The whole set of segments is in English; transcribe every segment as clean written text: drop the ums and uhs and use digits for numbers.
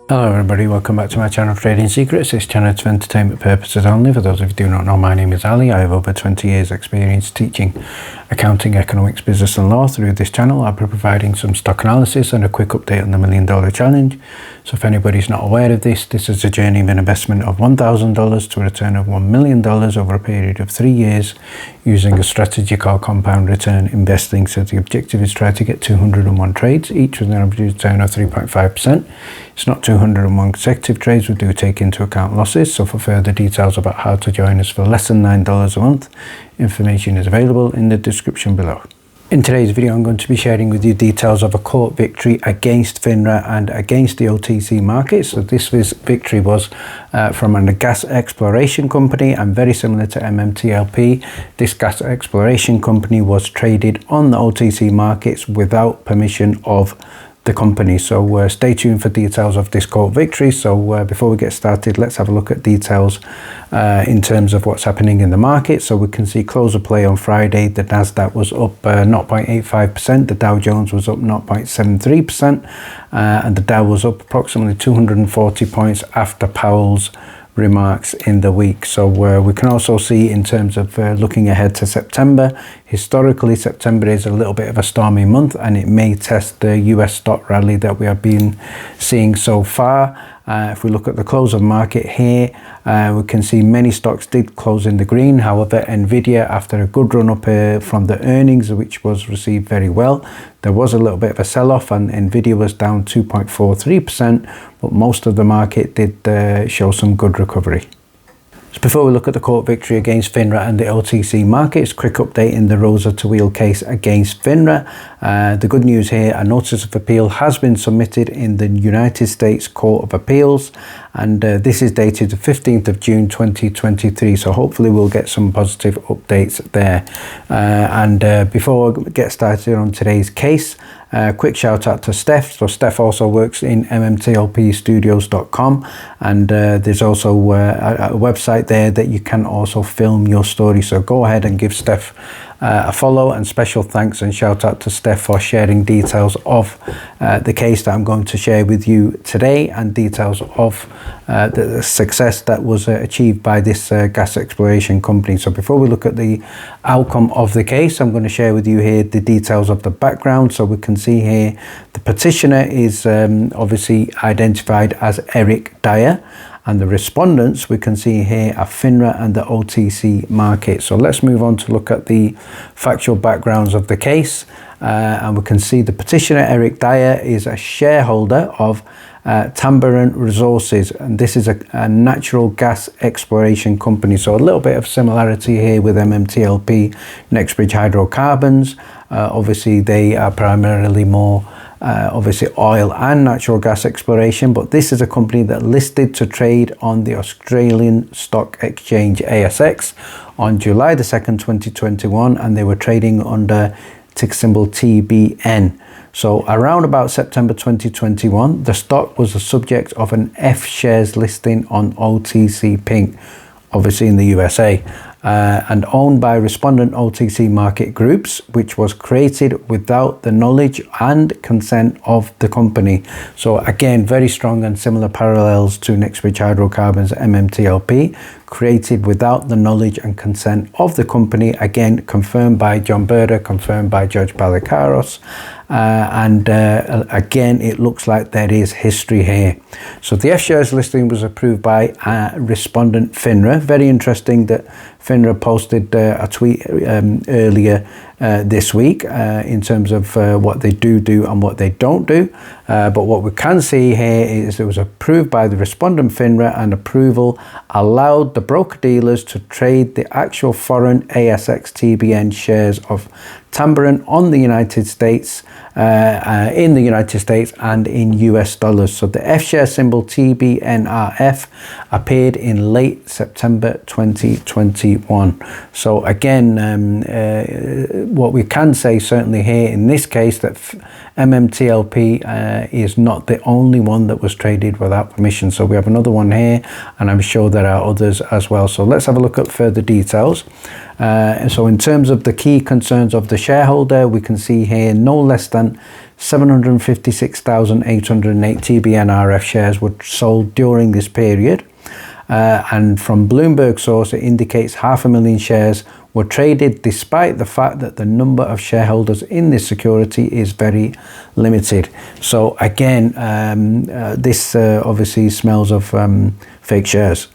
Hello everybody, welcome back to my channel Trading Secrets. This channel is for entertainment purposes only. For those of you who do not know, my name is Ali. I have over 20 years experience teaching accounting, economics, business and law. Through this channel I'll be providing some stock analysis and a quick update on the $1 Million Challenge. So if anybody's not aware of this is a journey of an investment of $1,000 to a return of $1 million over a period of 3 years using a strategy called compound return investing. So the objective is try to get 201 trades, each with an average return of 3.5%. It's not 201 consecutive trades, we do take into account losses. So for further details about how to join us for less than $9 a month, information is available in the description below. In today's video, I'm going to be sharing with you details of a court victory against FINRA and against the OTC market. So this victory was from a gas exploration company, and very similar to MMTLP, this gas exploration company was traded on the OTC markets without permission of the company. So stay tuned for details of this court victory. So before we get started, let's have a look at details in terms of what's happening in the market. So we can see close of play on Friday, the Nasdaq was up 0.85%, the Dow Jones was up 0.73%, and the Dow was up approximately 240 points after Powell's remarks in the week. So we can also see in terms of looking ahead to September, historically September is a little bit of a stormy month and it may test the US stock rally that we have been seeing so far. If we look at the close of market here, we can see many stocks did close in the green. However, Nvidia, after a good run up from the earnings, which was received very well, there was a little bit of a sell-off and Nvidia was down 2.43%, but most of the market did show some good recovery. So before we look at the court victory against FINRA and the OTC markets, quick update in the Rosa Tawil case against FINRA. The good news here, a notice of appeal has been submitted in the United States Court of Appeals, and this is dated the 15th of June 2023, so hopefully we'll get some positive updates there. Before we get started on today's case, quick shout out to Steph. So Steph also works in mmtlpstudios.com, and there's also a website there that you can also film your story. So go ahead and give Steph a follow, and special thanks and shout out to Steph for sharing details of the case that I'm going to share with you today, and details of the success that was achieved by this gas exploration company. So before we look at the outcome of the case, I'm going to share with you here the details of the background. So we can see here the petitioner is obviously identified as Eric Dyer, and the respondents we can see here are FINRA and the OTC market. So let's move on to look at the factual backgrounds of the case, and we can see the petitioner Eric Dyer is a shareholder of Tamboran Resources, and this is a natural gas exploration company. So a little bit of similarity here with MMTLP, Nexbridge Hydrocarbons. Obviously they are primarily more obviously oil and natural gas exploration, but this is a company that listed to trade on the Australian Stock Exchange ASX on July the 2nd 2021, and they were trading under ticker symbol TBN. So around about September 2021, the stock was the subject of an F shares listing on OTC Pink, obviously in the USA, and owned by respondent OTC market groups, which was created without the knowledge and consent of the company. So again, very strong and similar parallels to Nexbridge Hydrocarbons, MMTLP, created without the knowledge and consent of the company, again confirmed by John Berda, confirmed by Judge Balikaros, and again it looks like there is history here. So the F shares listing was approved by respondent FINRA. Very interesting that FINRA posted a tweet earlier this week in terms of what they do and what they don't do. But what we can see here is it was approved by the respondent FINRA, and approval allowed the broker-dealers to trade the actual foreign ASX TBN shares of Tamboran on the United States, in the United States and in US dollars. So the F share symbol TBNRF appeared in late September 2021. So again, what we can say certainly here in this case, that MMTLP is not the only one that was traded without permission. So we have another one here, and I'm sure there are others as well. So let's have a look at further details. So in terms of the key concerns of the shareholder, we can see here no less than 756,808 TBNRF shares were sold during this period. And from Bloomberg source, it indicates 500,000 shares were traded despite the fact that the number of shareholders in this security is very limited. So again, this obviously smells of fake shares.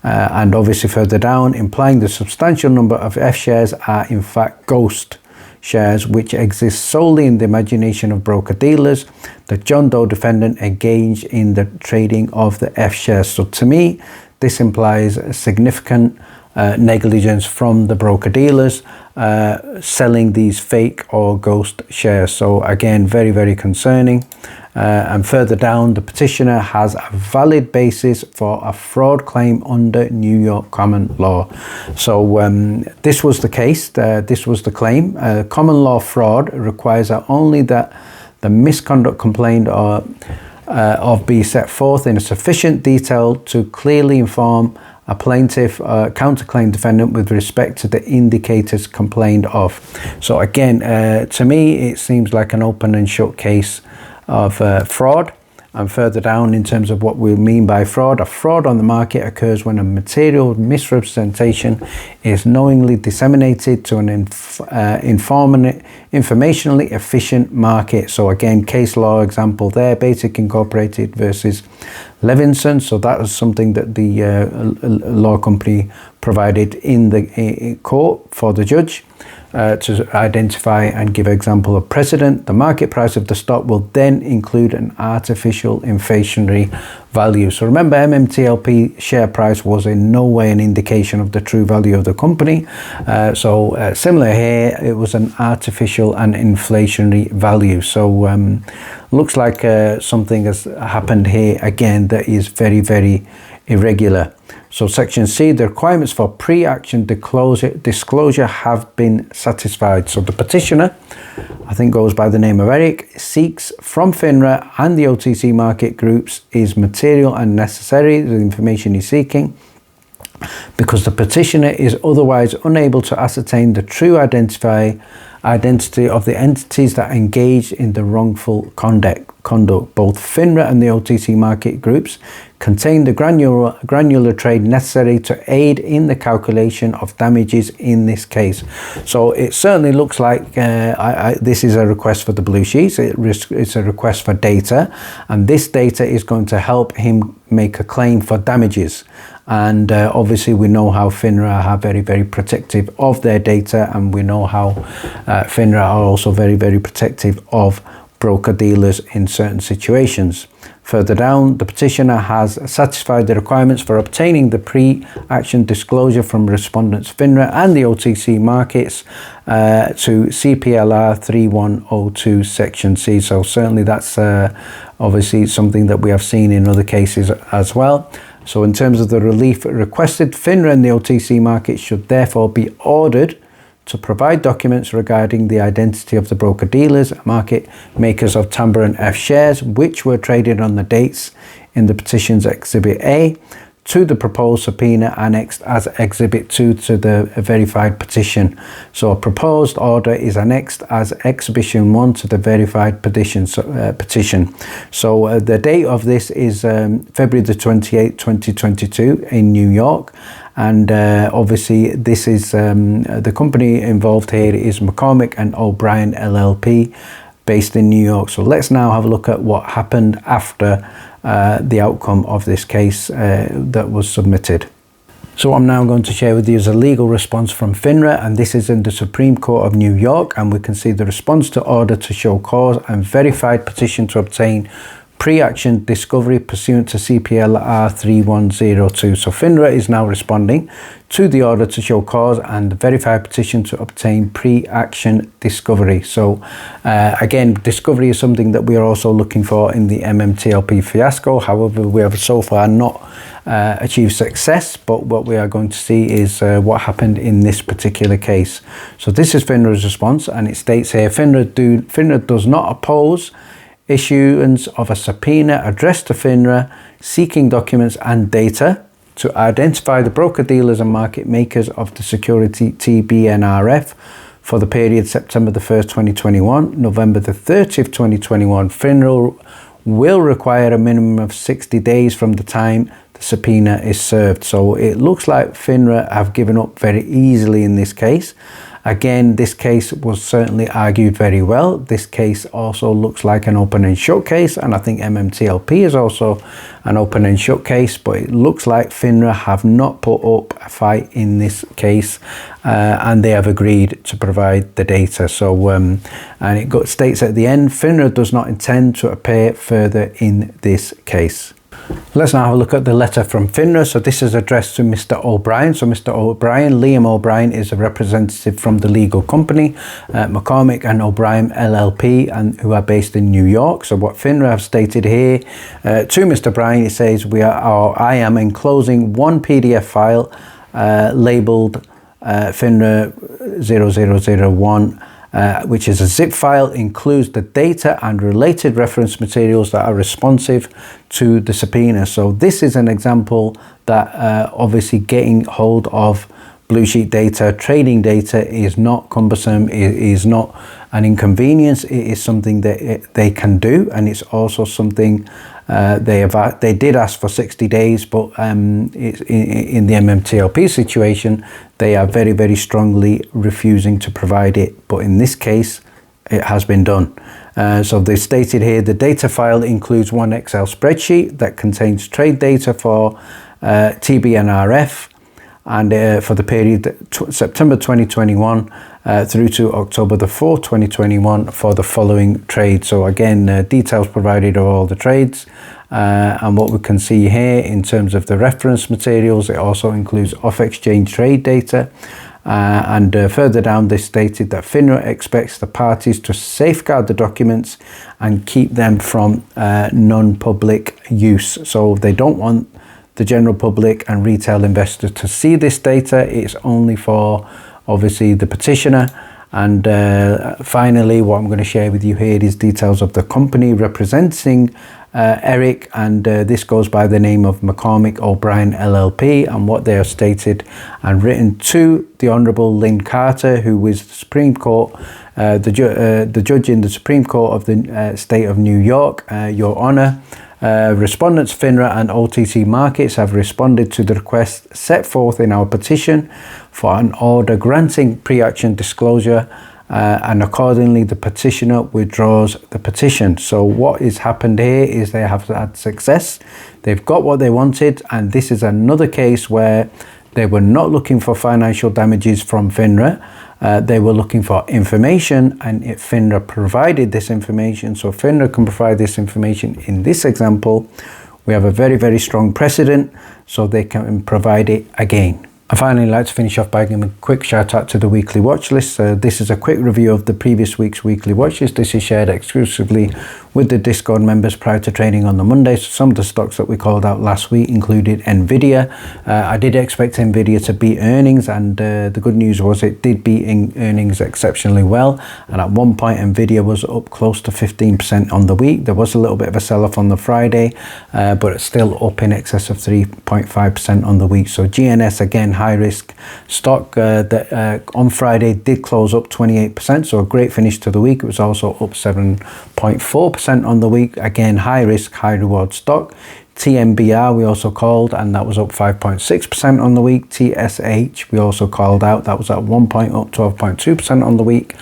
And obviously further down, implying the substantial number of F shares are in fact ghost shares which exist solely in the imagination of broker dealers. The John Doe defendant engaged in the trading of the F shares. So to me, this implies a significant negligence from the broker dealers selling these fake or ghost shares. So again, very, very concerning. And further down, the petitioner has a valid basis for a fraud claim under New York common law. So this was the case, this was the claim. Common law fraud requires that only that the misconduct complained of be set forth in a sufficient detail to clearly inform a plaintiff counterclaim defendant with respect to the indicators complained of. So again, to me, it seems like an open and shut case of fraud. And further down, in terms of what we mean by fraud, a fraud on the market occurs when a material misrepresentation is knowingly disseminated to an informationally efficient market. So again, case law example there, Basic Incorporated versus Levinson. So that was something that the law company provided in the court for the judge. To identify and give example of precedent. The market price of the stock will then include an artificial inflationary value. So remember, MMTLP share price was in no way an indication of the true value of the company. Similar here, it was an artificial and inflationary value. So looks like something has happened here again that is very, very irregular. So section C, the requirements for pre-action disclosure have been satisfied. So the petitioner, I think goes by the name of Eric, seeks from FINRA and the OTC market groups is material and necessary, the information he's seeking, because the petitioner is otherwise unable to ascertain the true identity of the entities that engage in the wrongful conduct. Both FINRA and the OTC market groups contain the granular trade necessary to aid in the calculation of damages in this case. So it certainly looks like this is a request for the blue sheets. It's a request for data, and this data is going to help him make a claim for damages. And obviously we know how FINRA are very, very protective of their data, and we know how FINRA are also very, very protective of broker dealers in certain situations. Further down, the petitioner has satisfied the requirements for obtaining the pre-action disclosure from respondents FINRA and the OTC markets to CPLR 3102 section C. So certainly that's obviously something that we have seen in other cases as well. So in terms of the relief requested, FINRA and the OTC market should therefore be ordered to provide documents regarding the identity of the broker dealers, market makers of Tamboran F shares, which were traded on the dates in the petition's Exhibit A, to the proposed subpoena annexed as Exhibit 2 to the verified petition. So a proposed order is annexed as Exhibition 1 to the verified petition. So the date of this is February the 28th, 2022 in New York. And obviously this is the company involved here is McCormick and O'Brien LLP, based in New York. So let's now have a look at what happened after the outcome of this case that was submitted. So I'm now going to share with you is a legal response from FINRA, and this is in the Supreme Court of New York, and we can see the response to order to show cause and verified petition to obtain pre-action discovery pursuant to CPLR 3102. So FINRA is now responding to the order to show cause and the verified petition to obtain pre-action discovery. So again, discovery is something that we are also looking for in the MMTLP fiasco. However, we have so far not achieved success, but what we are going to see is what happened in this particular case. So this is FINRA's response, and it states here, FINRA does not oppose issuance of a subpoena addressed to FINRA seeking documents and data to identify the broker-dealers and market makers of the security TBNRF for the period September the 1st, 2021, November the 30th, 2021. FINRA will require a minimum of 60 days from the time the subpoena is served. So it looks like FINRA have given up very easily in this case. Again, this case was certainly argued very well. This case also looks like an open and shut case, and I think MMTLP is also an open and shut case, but it looks like FINRA have not put up a fight in this case, and they have agreed to provide the data. So, and it states at the end, FINRA does not intend to appear further in this case. Let's now have a look at the letter from FINRA. So this is addressed to Mr. O'Brien. So Mr. O'Brien, Liam O'Brien, is a representative from the legal company, McCormick and O'Brien LLP, and who are based in New York. So what FINRA have stated here to Mr. O'Brien, it says, I am enclosing one PDF file labeled FINRA 0001, which is a zip file, includes the data and related reference materials that are responsive to the subpoena. So this is an example that obviously getting hold of blue sheet data, trading data is not cumbersome, it is not an inconvenience, it is something that they can do, and it's also something they did ask for 60 days, but in the MMTLP situation, they are very, very strongly refusing to provide it. But in this case, it has been done. So they stated here, the data file includes one Excel spreadsheet that contains trade data for TBNRF and for the period September 2021 through to October the 4th, 2021 for the following trades. So again, details provided of all the trades. And what we can see here in terms of the reference materials, it also includes off-exchange trade data. And further down, they stated that FINRA expects the parties to safeguard the documents and keep them from non-public use. So they don't want the general public and retail investors to see this data. It's only for obviously the petitioner. And finally, what I'm going to share with you here is details of the company representing Eric, and this goes by the name of McCormick O'Brien LLP, and what they have stated and written to the Honourable Lynn Carter, who is the Supreme Court, the judge in the Supreme Court of the state of New York. Your Honour, respondents FINRA and OTC Markets have responded to the request set forth in our petition for an order granting pre-action disclosure, and accordingly the petitioner withdraws the petition. So what has happened here is they have had success, they've got what they wanted, and this is another case where they were not looking for financial damages from FINRA. They were looking for information, and if FINRA provided this information, so FINRA can provide this information in this example, we have a very, very strong precedent, so they can provide it again. And finally, I'd like to finish off by giving a quick shout out to the weekly watch list. This is a quick review of the previous week's weekly watch list. This is shared exclusively with the Discord members prior to trading on the Monday. So some of the stocks that we called out last week included Nvidia. I did expect Nvidia to beat earnings, and the good news was it did beat earnings exceptionally well. And at one point, Nvidia was up close to 15% on the week. There was a little bit of a sell-off on the Friday, but it's still up in excess of 3.5% on the week. So GNS, again, high risk stock that on Friday did close up 28%, so a great finish to the week. It was also up 7.4% on the week, again high risk, high reward stock. TMBR we also called, and that was up 5.6% on the week. TSH we also called out, that was at one point up 12.2% on the week,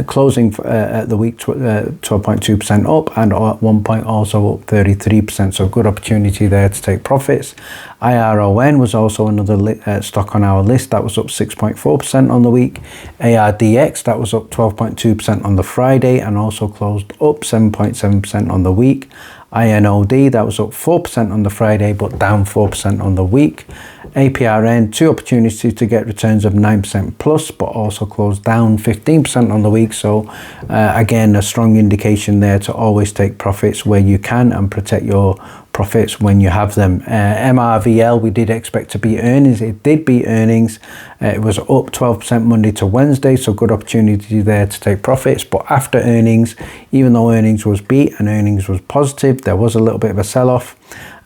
closing at the week 12.2% up, and at one point also up 33%, so good opportunity there to take profits. IRON was also another stock on our list. That was up 6.4% on the week. ARDX, that was up 12.2% on the Friday and also closed up 7.7% on the week. INOD, that was up 4% on the Friday but down 4% on the week. APRN, two opportunities to get returns of 9% plus but also closed down 15% on the week. So again, a strong indication there to always take profits where you can and protect your profits when you have them. MRVL, we did expect to beat earnings. It did beat earnings. It was up 12% Monday to Wednesday, so good opportunity there to take profits. But after earnings, even though earnings was beat and earnings was positive, there was a little bit of a sell-off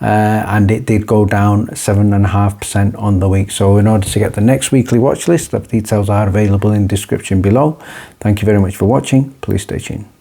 and it did go down 7.5% on the week. So in order to get the next weekly watch list, the details are available in the description below. Thank you very much for watching. Please stay tuned.